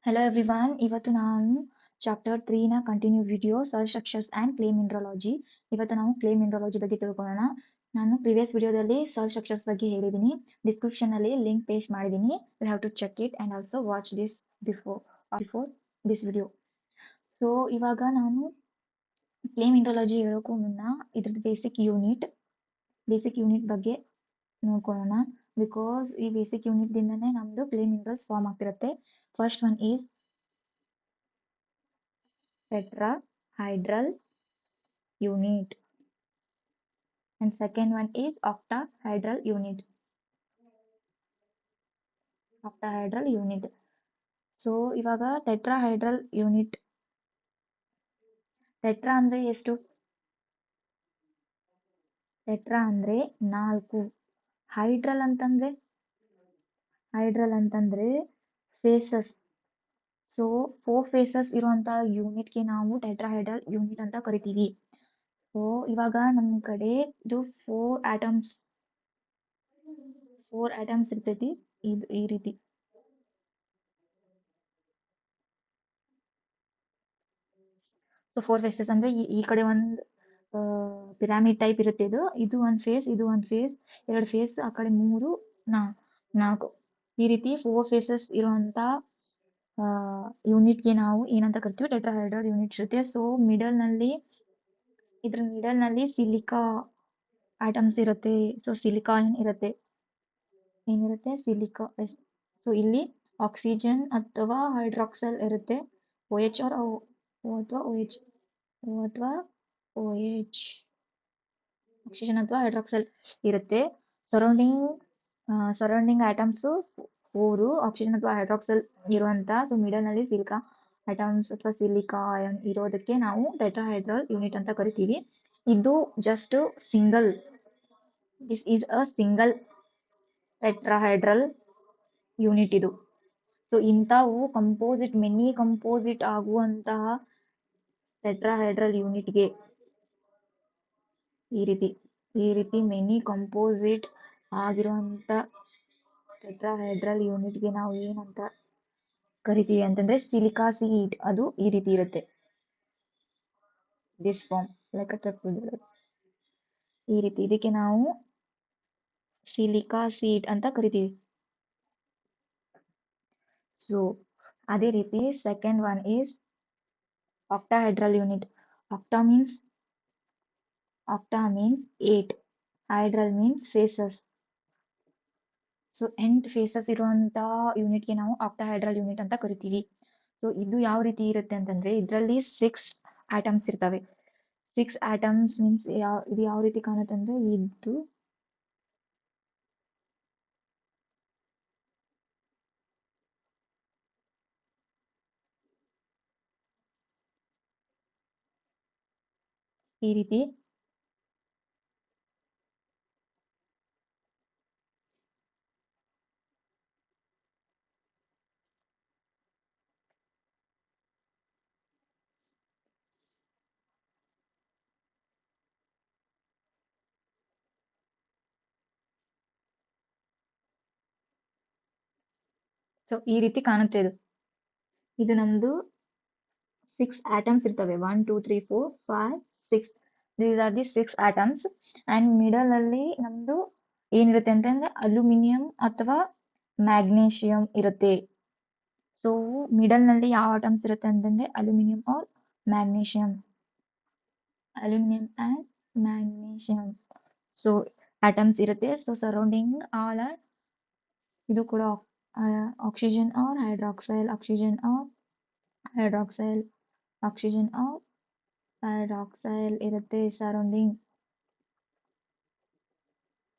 Hello everyone, ಇವತ್ತು ನಾನು chapter 3 ನ continue video soil structures and clay mineralogy. ಇವತ್ತು ನಾವು ಕ್ಲೇ ಮಿನರಲಾಜಿ ಬಗ್ಗೆ ತಿಳ್ಕೊಳ್ಳೋಣ. ನಾನು ಪ್ರಿವಿಯಸ್ ವಿಡಿಯೋದಲ್ಲಿ ಸಾಯಿಲ್ ಸ್ಟ್ರಕ್ಚರ್ಸ್ ಬಗ್ಗೆ ಹೇಳಿದ್ದೀನಿ. ಡಿಸ್ಕ್ರಿಪ್ಷನಲ್ಲಿ ಲಿಂಕ್ ಪೇಸ್ಟ್ ಮಾಡಿದ್ದೀನಿ. You have to check it and also watch this before this video. So ಇವಾಗ ನಾನು ಕ್ಲೇ ಮಿನರಲಾಜಿ ಹೇಳೋಕ್ಕೂ ಮುನ್ನ ಇದ್ರದ್ದು ಬೇಸಿಕ್ ಯೂನಿಟ್ ಬಗ್ಗೆ ನೋಡ್ಕೊಳ್ಳೋಣ. ಬಿಕಾಸ್ ಈ ಬೇಸಿಕ್ ಯೂನಿಟ್ದಿಂದನೇ ನಮ್ಮದು ಕ್ಲೇ ಮಿನರಲ್ಸ್ ಫಾರ್ಮ್ ಆಗ್ತಿರುತ್ತೆ. First one is tetrahedral unit and second one is octahedral unit. So ಇವಾಗ tetrahedral unit, ಟೆಟ್ರಾ ಅಂದ್ರೆ ಎಷ್ಟು? ಟೆಟ್ರಾ ಅಂದ್ರೆ 4. ಹೈಡ್ರಲ್ ಅಂತಂದ್ರೆ ಫೇಸಸ್. ಸೊ 4 ಫೇಸಸ್ ಇರುವಂತ ಯೂನಿಟ್ಗೆ ನಾವು ಟೆಟ್ರಾಹೈಡ್ರಲ್ ಯೂನಿಟ್ ಅಂತ ಕರಿತೀವಿ. ಸೊ ಇವಾಗ ನಮ್ಮ ಕಡೆ ಇದು 4 ಆಟಮ್ಸ್ ಇರ್ತೈತಿ ಈ ರೀತಿ. ಸೊ 4 ಫೇಸಸ್ ಅಂದ್ರೆ ಈ ಕಡೆ ಒಂದು ಪಿರಾಮಿಡ್ ಟೈಪ್ ಇರುತ್ತೆ. ಇದು ಒಂದು ಫೇಸ್, ಇದು ಒಂದು ಫೇಸ್, 2 ಫೇಸ್, ಆ ಕಡೆ 3, 4 ಈ ರೀತಿ 4 ಫೇಸಸ್ ಇರುವಂತ ಯೂನಿಟ್ಗೆ ನಾವು ಏನಂತ ಕರಿತೀವಿ? ಟೆಟ್ರಾಹೈಡ್ರಲ್ ಯೂನಿಟ್ ಇರುತ್ತೆ. ಸೊ ಇದ್ರ ಮಿಡಲ್ ನಲ್ಲಿ ಸಿಲಿಕಾ ಆಟಮ್ಸ್ ಇರುತ್ತೆ. ಸೊ ಸಿಲಿಕಾ ಏನಿರುತ್ತೆ? ಸಿಲಿಕಾ. ಸೊ ಇಲ್ಲಿ ಆಕ್ಸಿಜನ್ ಅಥವಾ ಹೈಡ್ರಾಕ್ಸೈಲ್ ಇರುತ್ತೆ. OH ಅಥವಾ OH ಆಕ್ಸಿಜನ್ ಅಥವಾ ಹೈಡ್ರಾಕ್ಸೈಲ್ ಇರುತ್ತೆ. ಸರೌಂಡಿಂಗ್ ಆಟಮ್ಸ್ 4 ಆಕ್ಸಿಜನ್ ಅಥವಾ ಹೈಡ್ರಾಕ್ಸೈಲ್ ಇರುವಂತ. ಸೊ ಮಿಡಲ್ ನಲ್ಲಿ ಸಿಲಿಕಾ ಆಟಮ್ಸ್ ಅಥವಾ ಸಿಲಿಕಾ ಅಯಾನ್ ಇರೋದಕ್ಕೆ ನಾವು ಟೆಟ್ರಾಹೈಡ್ರಲ್ ಯೂನಿಟ್ ಅಂತ ಕರಿತೀವಿ. ಇದು just this is a single tetrahedral unit ಇದು. ಸೊ ಇಂಥವು ಮೆನಿ ಕಂಪೋಸಿಟ್ ಆಗುವಂತಹ ಟೆಟ್ರಾಹೈಡ್ರಲ್ ಯೂನಿಟ್ಗೆ ಈ ರೀತಿ ಮೆನಿ ಕಂಪೋಸಿಟ್ ಆಗಿರುವಂತ ಟೆಟ್ರಾಹೈಡ್ರಲ್ ಯೂನಿಟ್ಗೆ ನಾವು ಏನಂತ ಕರಿತೀವಿ ಅಂತಂದ್ರೆ ಸಿಲಿಕಾ ಸೀಟ್. ಅದು ಈ ರೀತಿ ಇರುತ್ತೆ. ದಿಸ್ ಫಾರ್ಮ್ ಲೈಕ್ ಈ ರೀತಿ. ಇದಕ್ಕೆ ನಾವು ಸಿಲಿಕಾ ಸೀಟ್ ಅಂತ ಕರಿತೀವಿ. ಸೊ ಅದೇ ರೀತಿ second one is octahedral unit. Octa means 8. Hydral means faces. So 8 faces ಇರುವಂತ ಯೂನಿಟ್ಗೆ ನಾವು octahedral ಯೂನಿಟ್ ಅಂತ ಕರಿತೀವಿ. ಸೊ ಇದು ಯಾವ ರೀತಿ ಇರುತ್ತೆ ಅಂತಂದ್ರೆ ಇದರಲ್ಲಿ 6 ಆಟಮ್ಸ್ ಇರ್ತವೆ. 6 ಆಟಮ್ಸ್ ಮೀನ್ಸ್ ಇದು ಯಾವ ರೀತಿ ಕಾಣುತ್ತೆ ಅಂದ್ರೆ ಇದು ಈ ರೀತಿ. ಸೊ ಈ ರೀತಿ ಕಾಣುತ್ತೆ. ಇದು ನಮ್ದು 6 atoms ಇರ್ತವೆ. 1 2 3 4 5 6. These are the 6 atoms. And middle ಅಲ್ಲಿ ನಮ್ದು ಏನಿರುತ್ತೆ ಅಂತಂದ್ರೆ ಅಲ್ಯೂಮಿನಿಯಂ ಅಥವಾ ಮ್ಯಾಗ್ನೇಷಿಯಂ ಇರುತ್ತೆ. ಸೊ ಮಿಡಲ್ ನಲ್ಲಿ ಯಾವ ಆಟಮ್ಸ್ ಇರುತ್ತೆ ಅಂತಂದ್ರೆ aluminium or magnesium. So atoms ಇರುತ್ತೆ. ಸೊ ಸರೌಂಡಿಂಗ್ ಆಲ್ ಇದು ಕೂಡ oxygen or hydroxyl, oxygen hydroxyl ಇರುತ್ತೆ ಸರೌಂಡಿಂಗ್.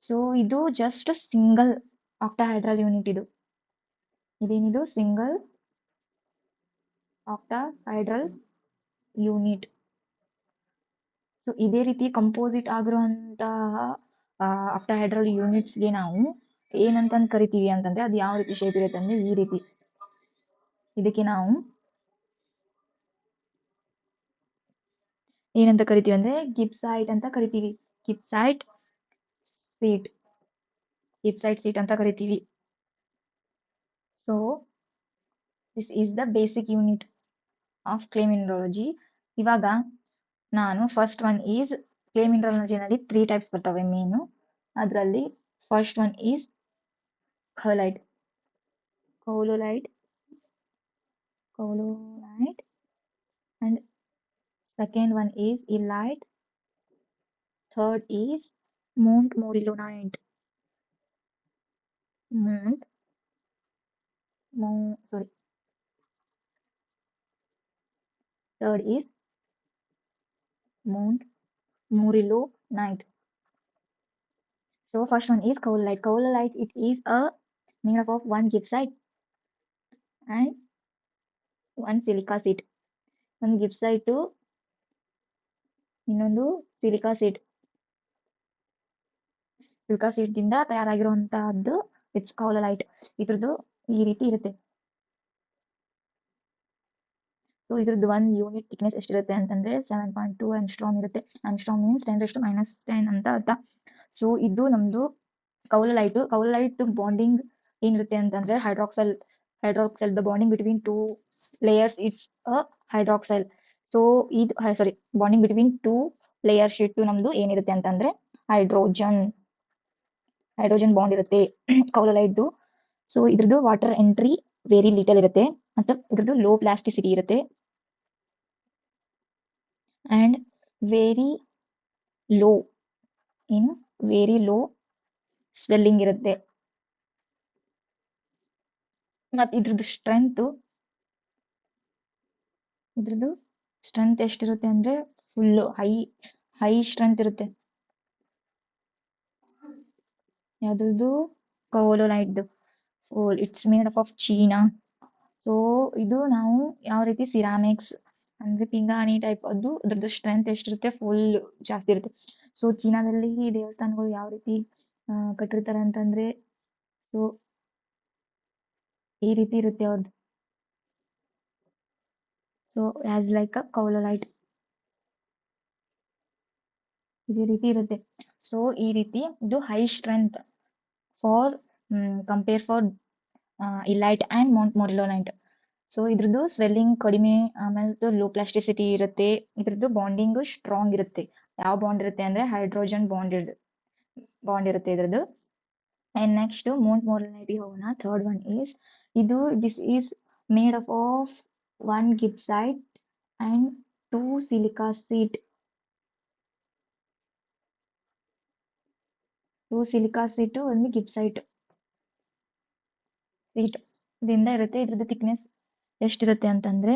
ಸೊ ಇದು ಜಸ್ಟ್ ಸಿಂಗಲ್ octahedral ಯೂನಿಟ್. ಇದೇನಿದು ಸಿಂಗಲ್ octahedral ಯೂನಿಟ್. ಸೊ ಇದೇ ರೀತಿ ಕಂಪೋಸಿಟ್ ಆಗಿರುವಂತಹ octahedral ಯೂನಿಟ್ಸ್ಗೆ ನಾವು ಏನಂತ ಕರಿತೀವಿ ಅಂತಂದ್ರೆ ಅದು ಯಾವ ರೀತಿ ಶೇಪ್ ಇರುತ್ತೆ ಅಂದ್ರೆ ಈ ರೀತಿ. ಇದಕ್ಕೆ ನಾವು ಏನಂತ ಕರಿತೀವಿ ಅಂದ್ರೆ ಗಿಬ್ಸೈಟ್ ಅಂತ ಕರಿತೀವಿ. ಗಿಬ್ಸೈಟ್ ಸೀಟ್ ಅಂತ ಕರಿತೀವಿ. So this is the basic unit of clay mineralogy. ಇವಾಗ ನಾನು ಫಸ್ಟ್ ಒನ್ ಈಸ್ ಕ್ಲೇ ಮಿನರಾಲಜಿನಲ್ಲಿ 3 ಟೈಪ್ಸ್ ಬರ್ತವೆ ಮೇನು. ಅದರಲ್ಲಿ first one is kaolinite kaolinite kaolinite and second one is illite, third is montmorillonite. Mont sorry, third is montmorillonite. So first one is kaolalite. Kaolalite, it is a made up of one gibbsite and one silica seed. ಒಂದು ಗಿಬ್ಸೈಟ್ ಇನ್ನೊಂದು silica seed ದಿಂದ ತಯಾರಾಗಿರುವಂತಹದ್ದು it's ಕೌಲಲೈಟ್. ಇದ್ರದ್ದು ಈ ರೀತಿ ಇರುತ್ತೆ. So ಇದ್ರದ್ದು ಒಂದು unit thickness ಎಷ್ಟಿರುತ್ತೆ ಅಂತಂದ್ರೆ 7.2 ಆಂಗ್ಸ್ಟ್ರಾಮ್ ಇರುತ್ತೆ. ಆಂಗ್ಸ್ಟ್ರಾಮ್ ಮೀನ್ಸ್ 10⁻⁻10 ಅಂತ ಅರ್ಥ. ಸೊ ಇದು ನಮ್ದು ಕೌಲಲೈಟ್ ಬಾಂಡಿಂಗ್ ಏನಿರುತ್ತೆ ಅಂತಂದ್ರೆ hydroxyl the bonding between two layers it's a hydroxyl. So ಇದು sorry bonding between two layer sheet ನಮ್ದು ಏನಿರುತ್ತೆ ಅಂತಂದ್ರೆ ಹೈಡ್ರೋಜನ್ ಬಾಂಡ್ ಇರುತ್ತೆ ಕೌಲಲೈಟ್ದು. ಸೊ ಇದ್ರದ್ದು ವಾಟರ್ ಎಂಟ್ರಿ ವೆರಿ ಲಿಟಲ್ ಇರುತ್ತೆ ಮತ್ತು ಇದ್ರದ್ದು ಲೋ ಪ್ಲಾಸ್ಟಿಸಿಟಿ ಇರುತ್ತೆ ಅಂಡ್ ವೆರಿ ಲೋ ಸ್ವೆಲ್ಲಿಂಗ್ ಇರುತ್ತೆ. ಮತ್ತು ಇದ್ರದ್ದು ಸ್ಟ್ರೆಂತ್ ಎಷ್ಟಿರುತ್ತೆ ಅಂದ್ರೆ ಫುಲ್ ಹೈ ಸ್ಟ್ರೆಂತ್ ಇರುತ್ತೆ. ಯಾವ್ದು ಕೌಲೊಲೈಟ್ದು it's made up of china. So ಇದು ನಾವು ಯಾವ ರೀತಿ ಸಿರಾಮಿಕ್ಸ್ ಅಂದ್ರೆ ಪಿಂಗಾಣಿ ಟೈಪ್ ಅದು ಅದ್ರದ್ದು ಸ್ಟ್ರೆಂತ್ ಎಷ್ಟಿರುತ್ತೆ ಫುಲ್ ಜಾಸ್ತಿ ಇರುತ್ತೆ. ಸೊ ಚೀನಾದಲ್ಲಿ ದೇವಸ್ಥಾನಗಳು ಯಾವ ರೀತಿ ಕಟ್ಟಿರ್ತಾರೆ ಅಂತಂದ್ರೆ ಸೊ ಈ ರೀತಿ ಇರುತ್ತೆ ಅವ್ರದ್ದು. So as like a kaolinite ಇದೇ ರೀತಿ ಇರುತ್ತೆ. ಸೊ ಈ ರೀತಿ ಇದು high strength for compare for illite and montmorillonite. So ಇದ್ರದ್ದು ಸ್ವೆಲ್ಲಿಂಗ್ ಕಡಿಮೆ, ಆಮೇಲೆ ಲೋ ಪ್ಲಾಸ್ಟಿಸಿಟಿ ಇರುತ್ತೆ. ಇದ್ರದ್ದು ಬಾಂಡಿಂಗ್ ಸ್ಟ್ರಾಂಗ್ ಇರುತ್ತೆ. ಯಾವ ಬಾಂಡ್ ಇರುತ್ತೆ ಅಂದ್ರೆ ಹೈಡ್ರೋಜನ್ ಬಾಂಡ್ ಇರುತ್ತೆ ಇದ್ರದ್ದು. ಅಂಡ್ ನೆಕ್ಸ್ಟ್ ಮೊಂಟ್ಮೊರಿಲ್ಲೊನೈಟ್ ಹೋಗೋಣ. Third one is this is made up of one gibbsite and two silica sheet. ಒಂದು ಗಿಬ್ಸೈಟ್ ಸೀಟ್ ದಿಂದ ಇರುತ್ತೆ. ಇದ್ರದ್ದು ಥಿಕ್ನೆಸ್ ಎಷ್ಟಿರುತ್ತೆ ಅಂತಂದ್ರೆ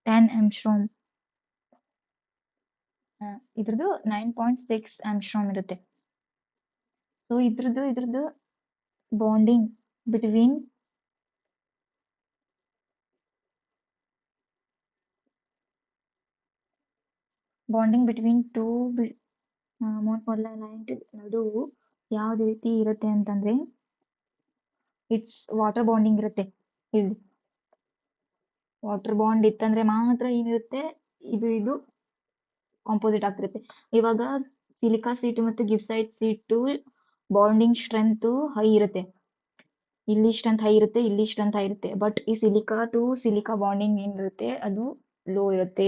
10 ಆಂಗ್ಸ್ಟ್ರಾಮ್. ಇದ್ರದ್ದು 9.6 ಆಂಗ್ಸ್ಟ್ರಾಮ್ ಇರುತ್ತೆ. ಸೊ ಇದ್ರದ್ದು ಬಾಂಡಿಂಗ್ ಬಿಟ್ವೀನ್ ಟೂ ಮೊಂಟ್ಮೊರಿಲ್ಲೊನೈಟ್ ನಡುವು ಯಾವ ರೀತಿ ಇರುತ್ತೆ ಅಂತಂದ್ರೆ ಇಟ್ಸ್ ವಾಟರ್ ಬಾಂಡಿಂಗ್ ಇರುತ್ತೆ. ಇಲ್ಲಿ ವಾಟರ್ ಬಾಂಡ್ ಇತ್ತಂದ್ರೆ ಮಾತ್ರ ಏನಿರುತ್ತೆ ಇದು ಕಾಂಪೋಸಿಟ್ ಆಗ್ತಿರುತ್ತೆ. ಇವಾಗ ಸಿಲಿಕಾ ಸೀಟ್ ಮತ್ತು ಗಿಬ್ಸೈಟ್ ಸೀಟ್ ಬಾಂಡಿಂಗ್ ಸ್ಟ್ರೆಂತ್ ಹೈ ಇರುತ್ತೆ. ಇಲ್ಲಿ ಸ್ಟ್ರೆಂತ್ ಹೈ ಇರುತ್ತೆ, ಇಲ್ಲಿ ಸ್ಟ್ರೆಂತ್ ಹೈ ಇರುತ್ತೆ. ಬಟ್ ಈ ಸಿಲಿಕಾ ಟು ಸಿಲಿಕಾ ಬಾಂಡಿಂಗ್ ಏನಿರುತ್ತೆ ಅದು ಲೋ ಇರುತ್ತೆ.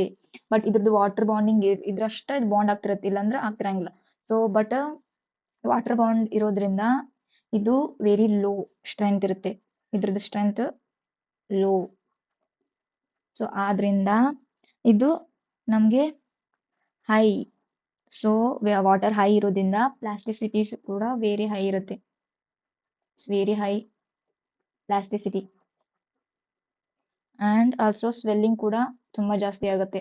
ಬಟ್ ಇದ್ರದ್ದು ವಾಟರ್ ಬಾಂಡಿಂಗ್ ಇದ್ರಷ್ಟೇ ಇದು ಬಾಂಡ್ ಆಗ್ತಿರುತ್ತೆ, ಇಲ್ಲಾಂದ್ರೆ ಆಗ್ತಿರಂಗಿಲ್ಲ. ಸೊ ಬಟ್ ವಾಟರ್ ಬಾಂಡ್ ಇರೋದ್ರಿಂದ ಇದು ವೆರಿ ಲೋ ಸ್ಟ್ರೆಂತ್ ಇರುತ್ತೆ. ಇದ್ರದ್ದು ಸ್ಟ್ರೆಂತ್ ಲೋ. ಸೊ ಆದ್ರಿಂದ ಇದು ನಮಗೆ ಹೈ. ಸೊ ವಾಟರ್ ಹೈ ಇರೋದ್ರಿಂದ ಪ್ಲಾಸ್ಟಿಸಿಟಿ ಕೂಡ ವೆರಿ ಹೈ ಇರುತ್ತೆ. It's very high plasticity and also swelling ಕೂಡ ತುಂಬಾ ಜಾಸ್ತಿ ಆಗುತ್ತೆ.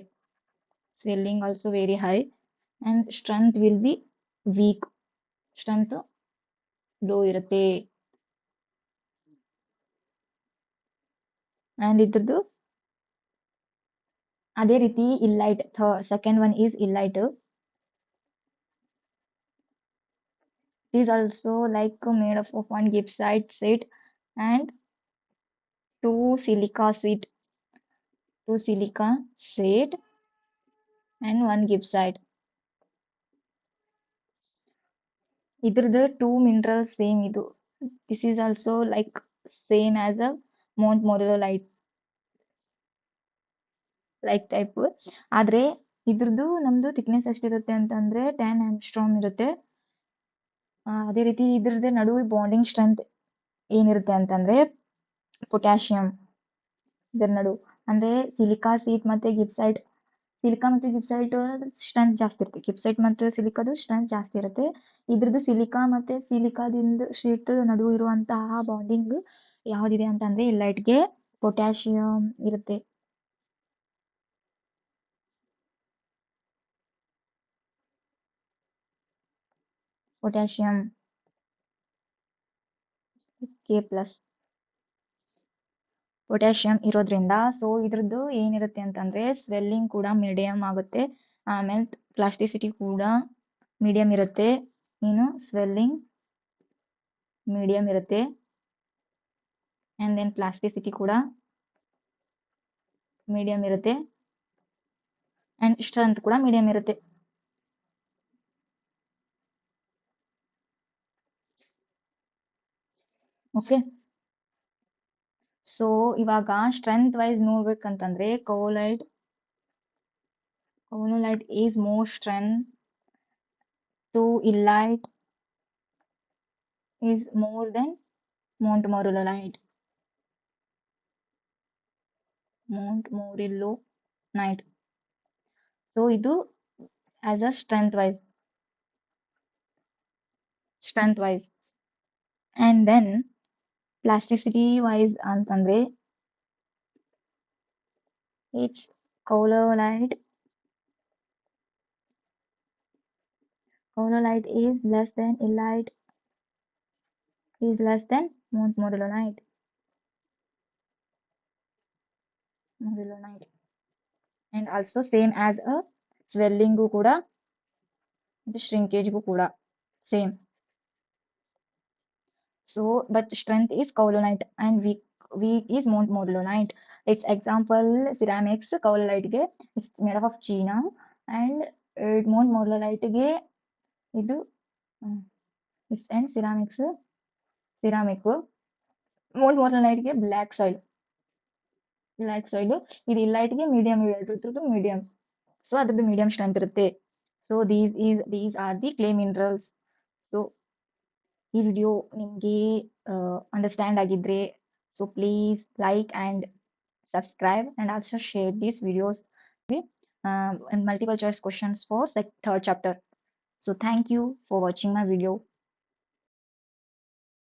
Swelling also very high and strength will be weak. Strength low ಇರುತ್ತೆ. ಅಂಡ್ ಇದ್ರದ್ದು ಅದೇ ರೀತಿ illite. Second one is illite. It is also like made up of one gibbsite seed and two silica seed and one gibbsite. ಇದ್ರದ್ದು 2 minerals same ಇದು. This is also like same as a Mount Morello like type. ಆದ್ರೆ ಇದ್ರದ್ದು ನಮ್ದು thickness ಎಷ್ಟಿರುತ್ತೆ ಅಂತಂದ್ರೆ 10 angstrom ಇರುತ್ತೆ. ಅದೇ ರೀತಿ ಇದ್ರದ್ದು ನಡುವೆ ಬಾಂಡಿಂಗ್ ಸ್ಟ್ರೆಂತ್ ಏನಿರುತ್ತೆ ಅಂತಂದ್ರೆ ಪೊಟ್ಯಾಷಿಯಂ ಇದರ ನಡು ಅಂದ್ರೆ ಸಿಲಿಕಾ ಸೀಟ್ ಮತ್ತೆ ಗಿಬ್ಸೈಟ್. ಸಿಲಿಕಾ ಮತ್ತು ಗಿಬ್ಸೈಟ್ ಸ್ಟ್ರೆಂತ್ ಜಾಸ್ತಿ ಇರುತ್ತೆ. ಗಿಬ್ಸೈಟ್ ಮತ್ತು ಸಿಲಿಕಾದು ಸ್ಟ್ರೆಂತ್ ಜಾಸ್ತಿ ಇರುತ್ತೆ. ಇದ್ರದ್ದು ಸಿಲಿಕಾ ಮತ್ತೆ ಸಿಲಿಕಾದಿಂದ ಶೀಟ್ ನಡುವೆ ಇರುವಂತಹ ಬಾಂಡಿಂಗ್ ಯಾವ್ದಿದೆ ಅಂತಂದ್ರೆ ಇಲ್ಲೈಟ್ಗೆ ಪೊಟ್ಯಾಷಿಯಂ ಇರುತ್ತೆ. Potassium K+. ಪೊಟ್ಯಾಷಿಯಂ ಇರೋದ್ರಿಂದ ಸೊ ಇದ್ರದ್ದು ಏನಿರುತ್ತೆ ಅಂತಂದ್ರೆ ಸ್ವೆಲ್ಲಿಂಗ್ ಕೂಡ ಮೀಡಿಯಂ ಆಗುತ್ತೆ. ಆಮೇಲೆ ಪ್ಲಾಸ್ಟಿಸಿಟಿ ಕೂಡ ಮೀಡಿಯಂ ಇರುತ್ತೆ. ಏನು ಸ್ವೆಲ್ಲಿಂಗ್ ಮೀಡಿಯಂ ಇರುತ್ತೆ ಅಂಡ್ ದೆನ್ ಪ್ಲಾಸ್ಟಿಸಿಟಿ ಕೂಡ ಮೀಡಿಯಂ ಇರುತ್ತೆ ಅಂಡ್ ಸ್ಟ್ರೆಂತ್ ಕೂಡ ಮೀಡಿಯಂ ಇರುತ್ತೆ. ಓಕೆ, ಸೊ ಇವಾಗ ಸ್ಟ್ರೆಂತ್ ವೈಸ್ ನೋಡ್ಬೇಕಂತಂದ್ರೆ kaolinite is more strength to illite is more than Mount Morillonite. So ಇದು as a strength wise and then plasticity wise ಅಂತಂದ್ರೆ it's kaolinite is less than illite is less than Mount Morillonite. And also same as a swelling ಕೂಡ the shrinkage ಕೂಡ same. So but strength is kaolinite and weak is Mount Morillonite. Its example ceramics kaolinite ಗೆ it's made up of China and Mount Morillonite ಗೆ ಇದು it's and ceramic Mount Morillonite ಗೆ black soil ಇದು illite ಗೆ medium medium. So ಅದ್ರದ್ದು medium strength ಇರುತ್ತೆ. So these are the clay minerals. So ಈ video ನಿಮಗೆ ಅಂಡರ್ಸ್ಟ್ಯಾಂಡ್ ಆಗಿದ್ರೆ so please like and subscribe and also share these videos and multiple choice questions for third chapter. So thank you for watching my video.